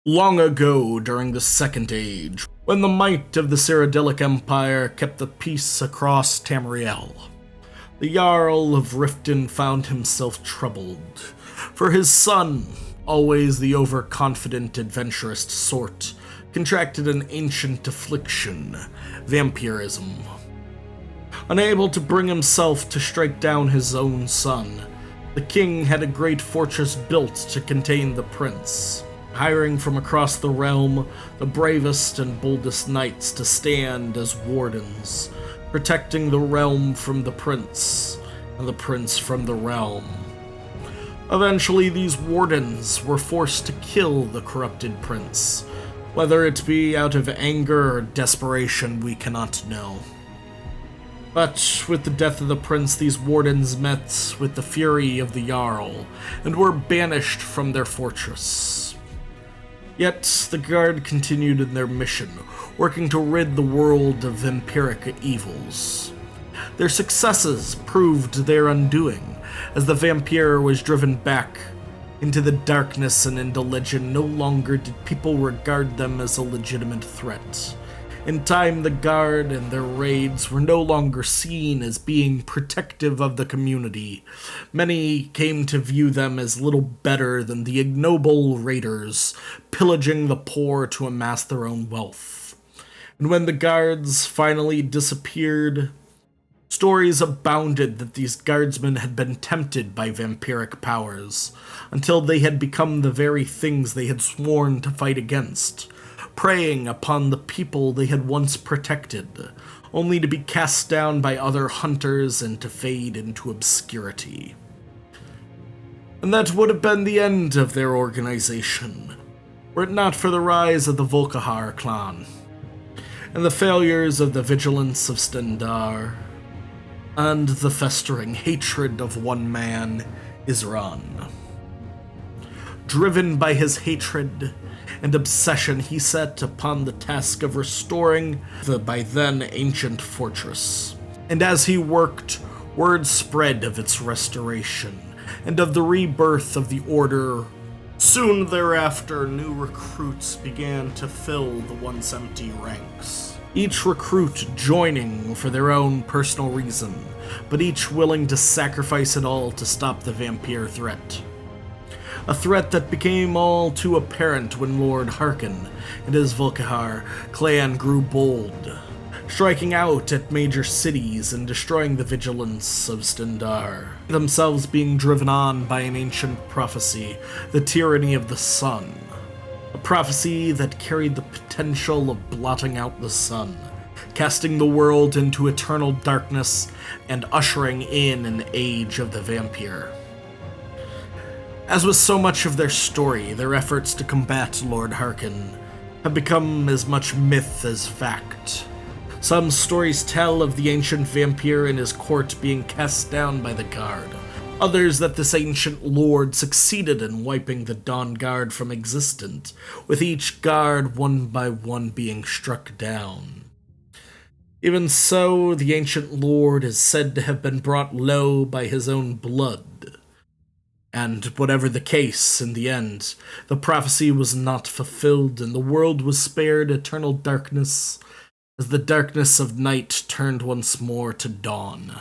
Long ago, during the Second Age, when the might of the Cyrodiilic Empire kept the peace across Tamriel, the Jarl of Riften found himself troubled, for his son, always the overconfident adventurous sort, contracted an ancient affliction, vampirism. Unable to bring himself to strike down his own son, the king had a great fortress built to contain the prince, hiring from across the realm the bravest and boldest knights to stand as wardens, protecting the realm from the prince, and the prince from the realm. Eventually, these wardens were forced to kill the corrupted prince. Whether it be out of anger or desperation, we cannot know. But with the death of the prince, these wardens met with the fury of the Jarl, and were banished from their fortress. Yet, the Guard continued in their mission, working to rid the world of vampiric evils. Their successes proved their undoing, as the vampire was driven back into the darkness and into legend. No longer did people regard them as a legitimate threat. In time, the Guard and their raids were no longer seen as being protective of the community. Many came to view them as little better than the ignoble raiders, pillaging the poor to amass their own wealth. And when the Guards finally disappeared, stories abounded that these guardsmen had been tempted by vampiric powers, until they had become the very things they had sworn to fight against, preying upon the people they had once protected, only to be cast down by other hunters and to fade into obscurity. And that would have been the end of their organization, were it not for the rise of the Volkihar clan, and the failures of the vigilance of Stendarr, and the festering hatred of one man, Isran. Driven by his hatred and obsession, he set upon the task of restoring the by then ancient fortress. And as he worked, word spread of its restoration, and of the rebirth of the Order. Soon thereafter, new recruits began to fill the once empty ranks, each recruit joining for their own personal reason, but each willing to sacrifice it all to stop the vampire threat. A threat that became all too apparent when Lord Harkon and his Volkihar clan grew bold, striking out at major cities and destroying the vigilance of Stendarr, themselves being driven on by an ancient prophecy, the tyranny of the sun. A prophecy that carried the potential of blotting out the sun, casting the world into eternal darkness and ushering in an age of the vampire. As with so much of their story, their efforts to combat Lord Harkon have become as much myth as fact. Some stories tell of the ancient vampire and his court being cast down by the Guard. Others that this ancient lord succeeded in wiping the Dawnguard from existence, with each guard one by one being struck down. Even so, the ancient lord is said to have been brought low by his own blood. And whatever the case, in the end, the prophecy was not fulfilled, and the world was spared eternal darkness, as the darkness of night turned once more to dawn.